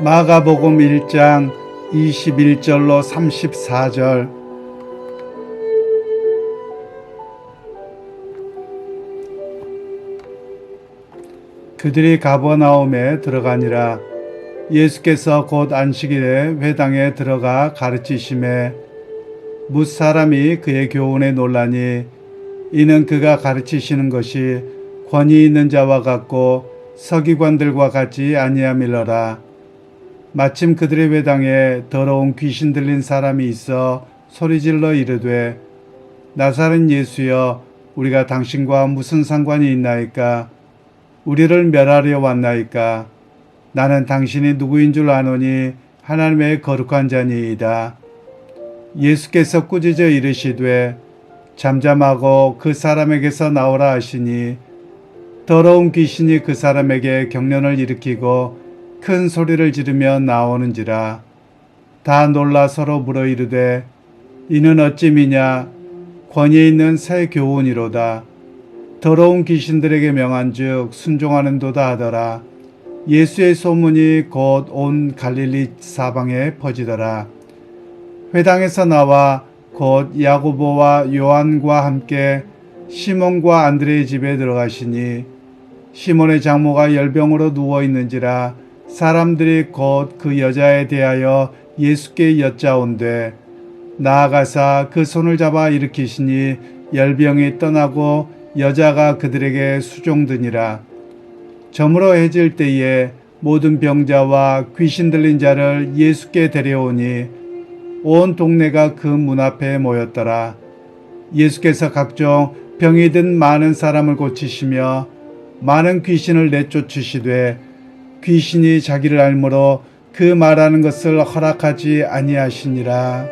마가복음 1장 21절로 34절. 그들이 가버나움에 들어가니라. 예수께서 곧 안식일에 회당에 들어가 가르치심에 뭇사람이 그의 교훈에 놀라니 이는 그가 가르치시는 것이 권위 있는 자와 같고 서기관들과 같지 아니함이러라. 마침 그들의 회당에 더러운 귀신 들린 사람이 있어 소리질러 이르되 나사렛 예수여, 우리가 당신과 무슨 상관이 있나이까? 우리를 멸하려 왔나이까? 나는 당신이 누구인 줄 아노니 하나님의 거룩한 자니이다. 예수께서 꾸짖어 이르시되 잠잠하고 그 사람에게서 나오라 하시니 더러운 귀신이 그 사람에게 경련을 일으키고 큰 소리를 지르며 나오는지라. 다 놀라 서로 물어 이르되 이는 어찌미냐? 권위 있는 새 교훈이로다. 더러운 귀신들에게 명한즉 순종하는도다 하더라. 예수의 소문이 곧 온 갈릴리 사방에 퍼지더라. 회당에서 나와 곧 야고보와 요한과 함께 시몬과 안드레의 집에 들어가시니 시몬의 장모가 열병으로 누워 있는지라. 사람들이 곧 그 여자에 대하여 예수께 여짜온되 나아가사 그 손을 잡아 일으키시니 열병이 떠나고 여자가 그들에게 수종드니라. 저물어 해질 때에 모든 병자와 귀신 들린 자를 예수께 데려오니 온 동네가 그 문 앞에 모였더라. 예수께서 각종 병이 든 많은 사람을 고치시며 많은 귀신을 내쫓으시되 귀신이 자기를 알므로 그 말하는 것을 허락하지 아니하시니라.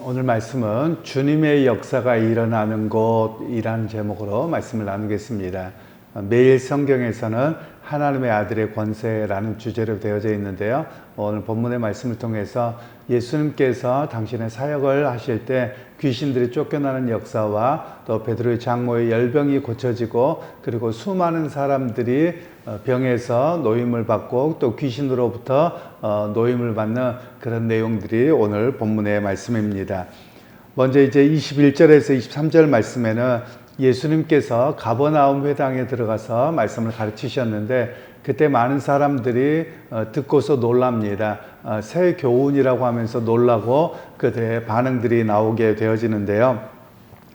오늘 말씀은 주님의 역사가 일어나는 곳이라는 제목으로 말씀을 나누겠습니다. 매일 성경에서는 하나님의 아들의 권세라는 주제로 되어져 있는데요. 오늘 본문의 말씀을 통해서 예수님께서 당신의 사역을 하실 때 귀신들이 쫓겨나는 역사와 또 베드로의 장모의 열병이 고쳐지고 그리고 수많은 사람들이 병에서 노임을 받고 또 귀신으로부터 노임을 받는 그런 내용들이 오늘 본문의 말씀입니다. 먼저 이제 21절에서 23절 말씀에는 예수님께서 가버나움 회당에 들어가서 말씀을 가르치셨는데 그때 많은 사람들이 듣고서 놀랍니다. 새 교훈이라고 하면서 놀라고 그들의 반응들이 나오게 되어지는데요.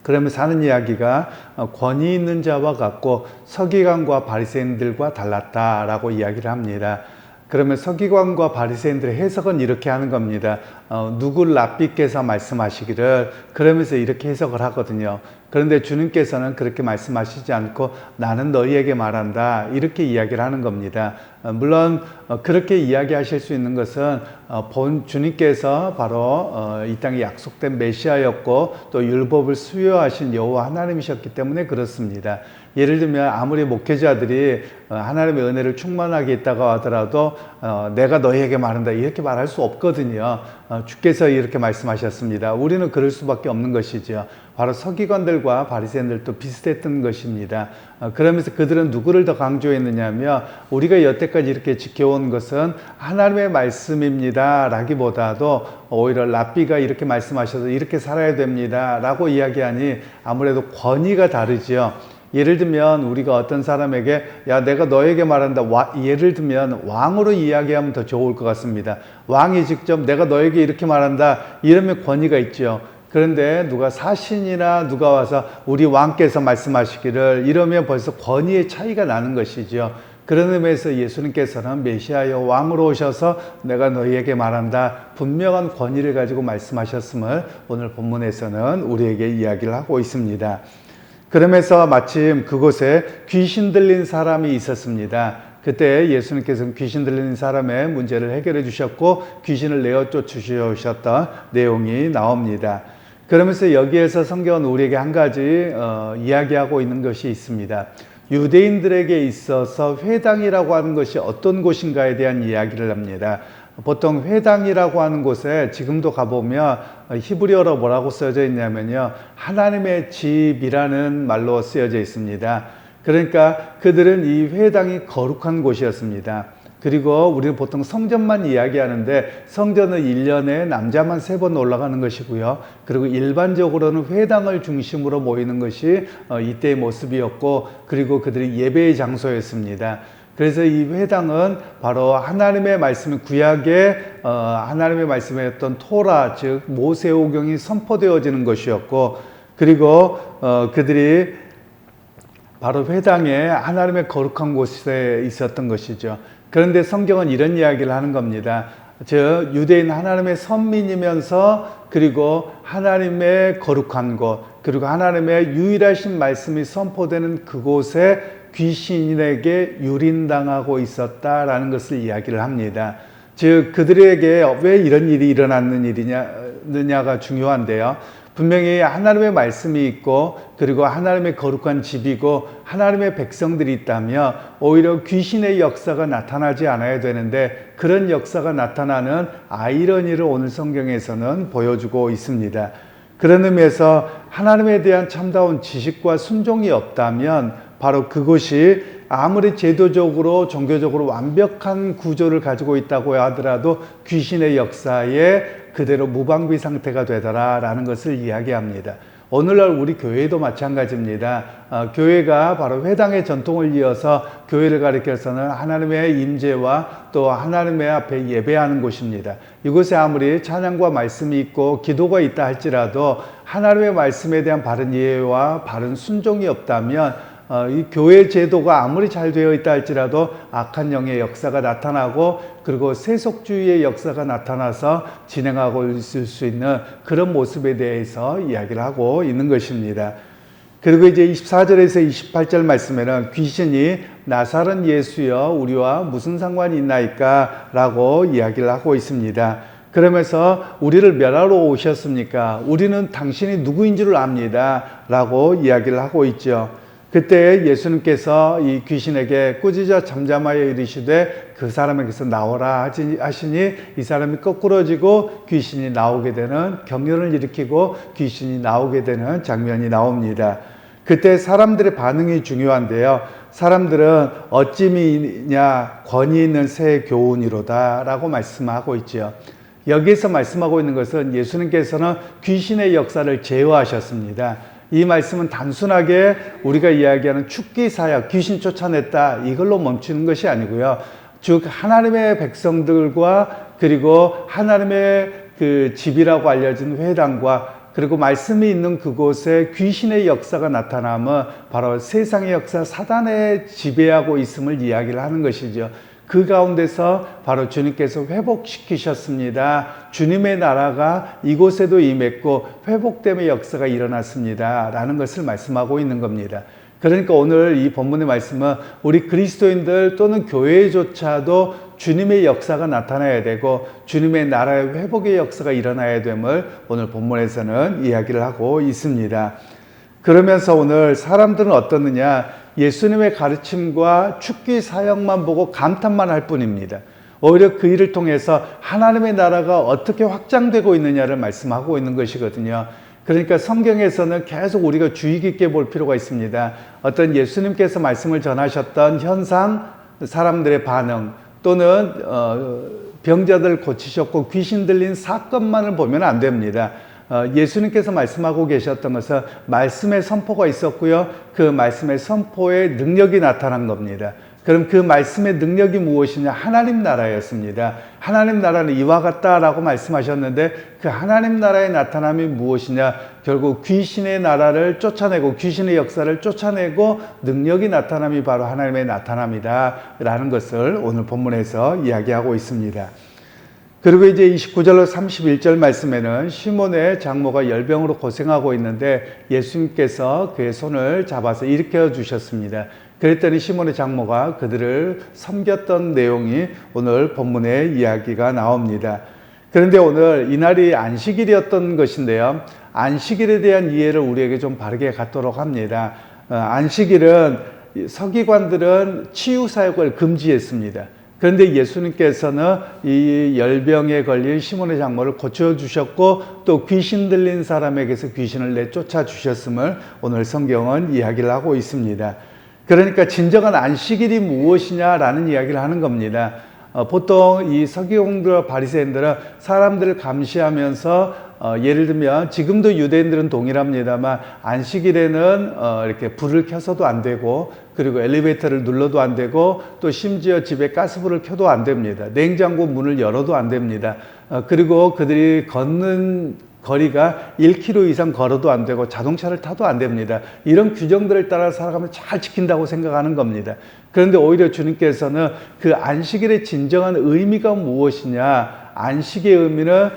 그러면서 하는 이야기가 권위 있는 자와 같고 서기관과 바리새인들과 달랐다라고 이야기를 합니다. 그러면 서기관과 바리새인들의 해석은 이렇게 하는 겁니다. 누구 랍비께서 말씀하시기를 그러면서 이렇게 해석을 하거든요. 그런데 주님께서는 그렇게 말씀하시지 않고 나는 너희에게 말한다 이렇게 이야기를 하는 겁니다. 물론 그렇게 이야기하실 수 있는 것은 본 주님께서 바로 이 땅에 약속된 메시아였고 또 율법을 수여하신 여호와 하나님이셨기 때문에 그렇습니다. 예를 들면 아무리 목회자들이 하나님의 은혜를 충만하게 있다고 하더라도 내가 너희에게 말한다 이렇게 말할 수 없거든요. 주께서 이렇게 말씀하셨습니다. 우리는 그럴 수밖에 없는 것이죠. 바로 서기관들과 바리새인들도 비슷했던 것입니다. 그러면서 그들은 누구를 더 강조했느냐 하면 우리가 여태까지 이렇게 지켜온 것은 하나님의 말씀입니다 라기보다도 오히려 랍비가 이렇게 말씀하셔서 이렇게 살아야 됩니다 라고 이야기하니 아무래도 권위가 다르죠. 예를 들면 우리가 어떤 사람에게 야 내가 너에게 말한다 예를 들면 왕으로 이야기하면 더 좋을 것 같습니다. 왕이 직접 내가 너에게 이렇게 말한다 이러면 권위가 있죠. 그런데 누가 사신이나 누가 와서 우리 왕께서 말씀하시기를 이러면 벌써 권위의 차이가 나는 것이죠. 그런 의미에서 예수님께서는 메시아여 왕으로 오셔서 내가 너희에게 말한다 분명한 권위를 가지고 말씀하셨음을 오늘 본문에서는 우리에게 이야기를 하고 있습니다. 그러면서 마침 그곳에 귀신 들린 사람이 있었습니다. 그때 예수님께서는 귀신 들린 사람의 문제를 해결해 주셨고 귀신을 내어 쫓으셨던 내용이 나옵니다. 그러면서 여기에서 성경은 우리에게 한 가지 이야기하고 있는 것이 있습니다. 유대인들에게 있어서 회당이라고 하는 것이 어떤 곳인가에 대한 이야기를 합니다. 보통 회당이라고 하는 곳에 지금도 가보면 히브리어로 뭐라고 쓰여져 있냐면요, 하나님의 집이라는 말로 쓰여져 있습니다. 그러니까 그들은 이 회당이 거룩한 곳이었습니다. 그리고 우리는 보통 성전만 이야기하는데 성전은 1년에 남자만 3번 올라가는 것이고요. 그리고 일반적으로는 회당을 중심으로 모이는 것이 이때의 모습이었고, 그리고 그들이 예배의 장소였습니다. 그래서 이 회당은 바로 하나님의 말씀, 구약의 하나님의 말씀이었던 토라, 즉 모세오경이 선포되어지는 것이었고, 그리고 그들이 바로 회당에 하나님의 거룩한 곳에 있었던 것이죠. 그런데 성경은 이런 이야기를 하는 겁니다. 즉 유대인 하나님의 선민이면서 그리고 하나님의 거룩한 곳, 그리고 하나님의 유일하신 말씀이 선포되는 그곳에 귀신에게 유린당하고 있었다라는 것을 이야기를 합니다. 즉 그들에게 왜 이런 일이 일어났느냐가 중요한데요. 분명히 하나님의 말씀이 있고, 그리고 하나님의 거룩한 집이고 하나님의 백성들이 있다면 오히려 귀신의 역사가 나타나지 않아야 되는데, 그런 역사가 나타나는 아이러니를 오늘 성경에서는 보여주고 있습니다. 그런 의미에서 하나님에 대한 참다운 지식과 순종이 없다면 바로 그것이 아무리 제도적으로 종교적으로 완벽한 구조를 가지고 있다고 하더라도 귀신의 역사에 그대로 무방비 상태가 되더라라는 것을 이야기합니다. 오늘날 우리 교회도 마찬가지입니다. 교회가 바로 회당의 전통을 이어서 교회를 가리켜서는 하나님의 임재와 또 하나님의 앞에 예배하는 곳입니다. 이곳에 아무리 찬양과 말씀이 있고 기도가 있다 할지라도 하나님의 말씀에 대한 바른 이해와 바른 순종이 없다면 이 교회 제도가 아무리 잘 되어 있다 할지라도 악한 영의 역사가 나타나고, 그리고 세속주의의 역사가 나타나서 진행하고 있을 수 있는 그런 모습에 대해서 이야기를 하고 있는 것입니다. 그리고 이제 24절에서 28절 말씀에는 귀신이 나사렛 예수여 우리와 무슨 상관이 있나이까 라고 이야기를 하고 있습니다. 그러면서 우리를 멸하러 오셨습니까? 우리는 당신이 누구인 줄 압니다 라고 이야기를 하고 있죠. 그때 예수님께서 이 귀신에게 꾸짖어 잠잠하여 이르시되 그 사람에게서 나오라 하시니 이 사람이 거꾸러지고 귀신이 나오게 되는, 경련을 일으키고 귀신이 나오게 되는 장면이 나옵니다. 그때 사람들의 반응이 중요한데요. 사람들은 어찌미냐 권위 있는 새 교훈이로다 라고 말씀하고 있죠. 여기에서 말씀하고 있는 것은 예수님께서는 귀신의 역사를 제어하셨습니다. 이 말씀은 단순하게 우리가 이야기하는 축기 사역, 귀신 쫓아냈다 이걸로 멈추는 것이 아니고요. 즉 하나님의 백성들과 그리고 하나님의 그 집이라고 알려진 회당과 그리고 말씀이 있는 그곳에 귀신의 역사가 나타나면 바로 세상의 역사, 사단의 지배하고 있음을 이야기를 하는 것이죠. 그 가운데서 바로 주님께서 회복시키셨습니다. 주님의 나라가 이곳에도 임했고 회복됨의 역사가 일어났습니다 라는 것을 말씀하고 있는 겁니다. 그러니까 오늘 이 본문의 말씀은 우리 그리스도인들 또는 교회조차도 주님의 역사가 나타나야 되고 주님의 나라의 회복의 역사가 일어나야 됨을 오늘 본문에서는 이야기를 하고 있습니다. 그러면서 오늘 사람들은 어떻느냐, 예수님의 가르침과 축기 사역만 보고 감탄만 할 뿐입니다. 오히려 그 일을 통해서 하나님의 나라가 어떻게 확장되고 있느냐를 말씀하고 있는 것이거든요. 그러니까 성경에서는 계속 우리가 주의 깊게 볼 필요가 있습니다. 어떤 예수님께서 말씀을 전하셨던 현상, 사람들의 반응, 또는 병자들 고치셨고 귀신 들린 사건만을 보면 안 됩니다. 예수님께서 말씀하고 계셨던 것은 말씀의 선포가 있었고요. 그 말씀의 선포에 능력이 나타난 겁니다. 그럼 그 말씀의 능력이 무엇이냐? 하나님 나라였습니다. 하나님 나라는 이와 같다라고 말씀하셨는데 그 하나님 나라의 나타남이 무엇이냐? 결국 귀신의 나라를 쫓아내고 귀신의 역사를 쫓아내고 능력이 나타남이 바로 하나님의 나타남이다 라는 것을 오늘 본문에서 이야기하고 있습니다. 그리고 이제 29절로 31절 말씀에는 시몬의 장모가 열병으로 고생하고 있는데 예수님께서 그의 손을 잡아서 일으켜 주셨습니다. 그랬더니 시몬의 장모가 그들을 섬겼던 내용이 오늘 본문의 이야기가 나옵니다. 그런데 오늘 이날이 안식일이었던 것인데요. 안식일에 대한 이해를 우리에게 좀 바르게 갖도록 합니다. 안식일은 이 서기관들은 치유 사역을 금지했습니다. 그런데 예수님께서는 이 열병에 걸린 시몬의 장모를 고쳐주셨고 또 귀신 들린 사람에게서 귀신을 내쫓아 주셨음을 오늘 성경은 이야기를 하고 있습니다. 그러니까 진정한 안식일이 무엇이냐라는 이야기를 하는 겁니다. 보통 이 서기관들과 바리새인들은 사람들을 감시하면서 예를 들면 지금도 유대인들은 동일합니다만 안식일에는 이렇게 불을 켜서도 안 되고 그리고 엘리베이터를 눌러도 안 되고 또 심지어 집에 가스불을 켜도 안 됩니다. 냉장고 문을 열어도 안 됩니다. 그리고 그들이 걷는 거리가 1km 이상 걸어도 안 되고 자동차를 타도 안 됩니다. 이런 규정들을 따라 살아가면 잘 지킨다고 생각하는 겁니다. 그런데 오히려 주님께서는 그 안식일의 진정한 의미가 무엇이냐, 안식의 의미는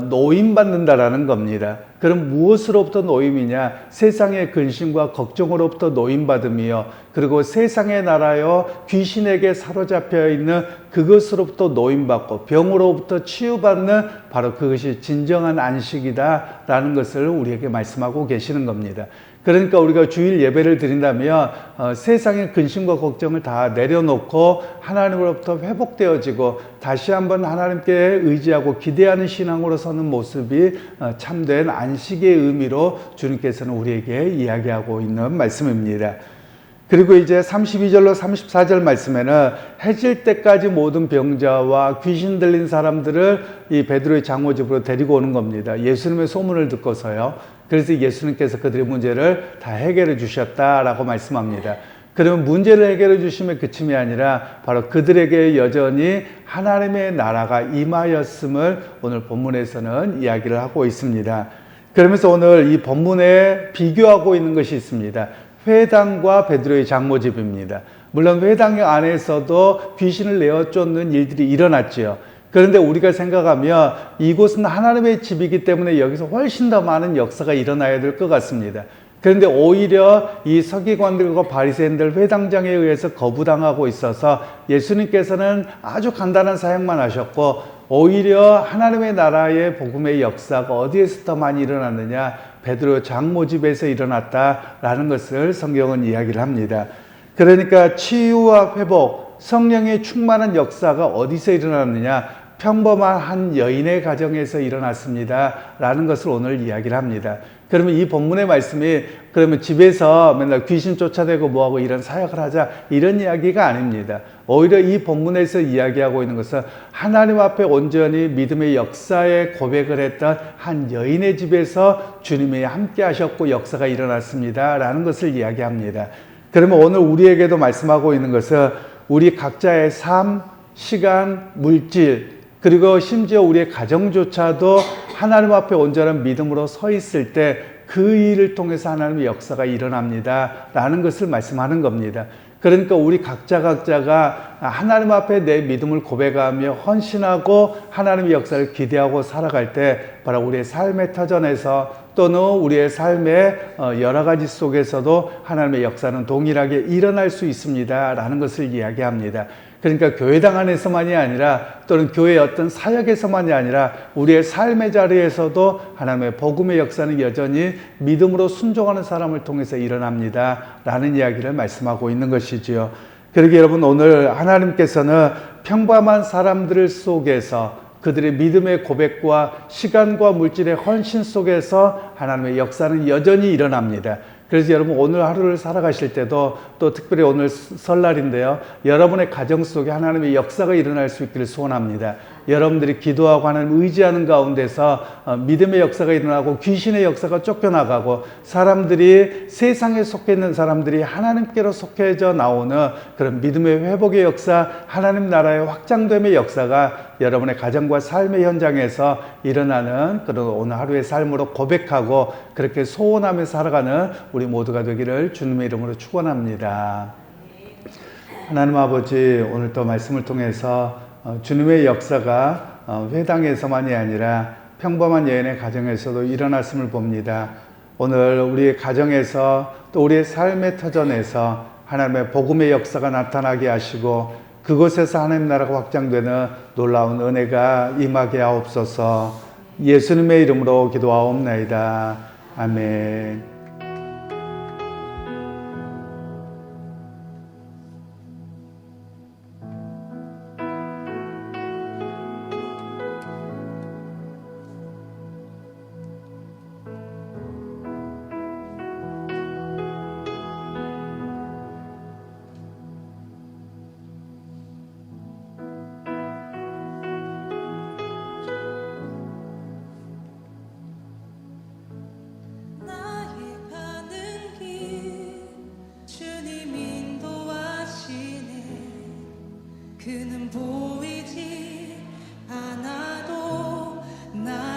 노임받는다라는 겁니다. 그럼 무엇으로부터 노임이냐? 세상의 근심과 걱정으로부터 노임받음이요. 그리고 세상의 나라여 귀신에게 사로잡혀 있는 그것으로부터 노임받고 병으로부터 치유받는 바로 그것이 진정한 안식이다라는 것을 우리에게 말씀하고 계시는 겁니다. 그러니까 우리가 주일 예배를 드린다면 세상의 근심과 걱정을 다 내려놓고 하나님으로부터 회복되어지고 다시 한번 하나님께 의지하고 기대하는 신앙으로 서는 모습이 참된 안식의 의미로 주님께서는 우리에게 이야기하고 있는 말씀입니다. 그리고 이제 32절로 34절 말씀에는 해질 때까지 모든 병자와 귀신 들린 사람들을 이 베드로의 장모 집으로 데리고 오는 겁니다. 예수님의 소문을 듣고서요. 그래서 예수님께서 그들의 문제를 다 해결해 주셨다라고 말씀합니다. 그러면 문제를 해결해 주시면 그침이 아니라 바로 그들에게 여전히 하나님의 나라가 임하였음을 오늘 본문에서는 이야기를 하고 있습니다. 그러면서 오늘 이 본문에 비교하고 있는 것이 있습니다. 회당과 베드로의 장모집입니다. 물론 회당 안에서도 귀신을 내어 쫓는 일들이 일어났지요. 그런데 우리가 생각하면 이곳은 하나님의 집이기 때문에 여기서 훨씬 더 많은 역사가 일어나야 될 것 같습니다. 그런데 오히려 이 서기관들과 바리새인들 회당장에 의해서 거부당하고 있어서 예수님께서는 아주 간단한 사역만 하셨고 오히려 하나님의 나라의 복음의 역사가 어디에서 더 많이 일어났느냐? 베드로 장모집에서 일어났다라는 것을 성경은 이야기를 합니다. 그러니까 치유와 회복, 성령의 충만한 역사가 어디서 일어났느냐? 평범한 한 여인의 가정에서 일어났습니다. 라는 것을 오늘 이야기를 합니다. 그러면 이 본문의 말씀이 그러면 집에서 맨날 귀신 쫓아내고 뭐하고 이런 사역을 하자 이런 이야기가 아닙니다. 오히려 이 본문에서 이야기하고 있는 것은 하나님 앞에 온전히 믿음의 역사에 고백을 했던 한 여인의 집에서 주님이 함께 하셨고 역사가 일어났습니다. 라는 것을 이야기합니다. 그러면 오늘 우리에게도 말씀하고 있는 것은 우리 각자의 삶, 시간, 물질 그리고 심지어 우리의 가정조차도 하나님 앞에 온전한 믿음으로 서 있을 때 그 일을 통해서 하나님의 역사가 일어납니다. 라는 것을 말씀하는 겁니다. 그러니까 우리 각자가 하나님 앞에 내 믿음을 고백하며 헌신하고 하나님의 역사를 기대하고 살아갈 때 바로 우리의 삶의 터전에서 또는 우리의 삶의 여러 가지 속에서도 하나님의 역사는 동일하게 일어날 수 있습니다. 라는 것을 이야기합니다. 그러니까 교회당 안에서만이 아니라 또는 교회의 어떤 사역에서만이 아니라 우리의 삶의 자리에서도 하나님의 복음의 역사는 여전히 믿음으로 순종하는 사람을 통해서 일어납니다. 라는 이야기를 말씀하고 있는 것이지요. 그러기에 여러분 오늘 하나님께서는 평범한 사람들 속에서 그들의 믿음의 고백과 시간과 물질의 헌신 속에서 하나님의 역사는 여전히 일어납니다. 그래서 여러분 오늘 하루를 살아가실 때도 또 특별히 오늘 설날인데요. 여러분의 가정 속에 하나님의 역사가 일어날 수 있기를 소원합니다. 여러분들이 기도하고 하나님 의지하는 가운데서 믿음의 역사가 일어나고 귀신의 역사가 쫓겨나가고 사람들이 세상에 속해 있는 사람들이 하나님께로 속해져 나오는 그런 믿음의 회복의 역사, 하나님 나라의 확장됨의 역사가 여러분의 가정과 삶의 현장에서 일어나는 그런 오늘 하루의 삶으로 고백하고 그렇게 소원하며 살아가는 우리 모두가 되기를 주님의 이름으로 축원합니다. 하나님 아버지 오늘 또 말씀을 통해서 주님의 역사가 회당에서만이 아니라 평범한 여인의 가정에서도 일어났음을 봅니다. 오늘 우리의 가정에서 또 우리의 삶의 터전에서 하나님의 복음의 역사가 나타나게 하시고 그곳에서 하나님 나라가 확장되는 놀라운 은혜가 임하게 하옵소서. 예수님의 이름으로 기도하옵나이다. 아멘. 보이지 않아도 나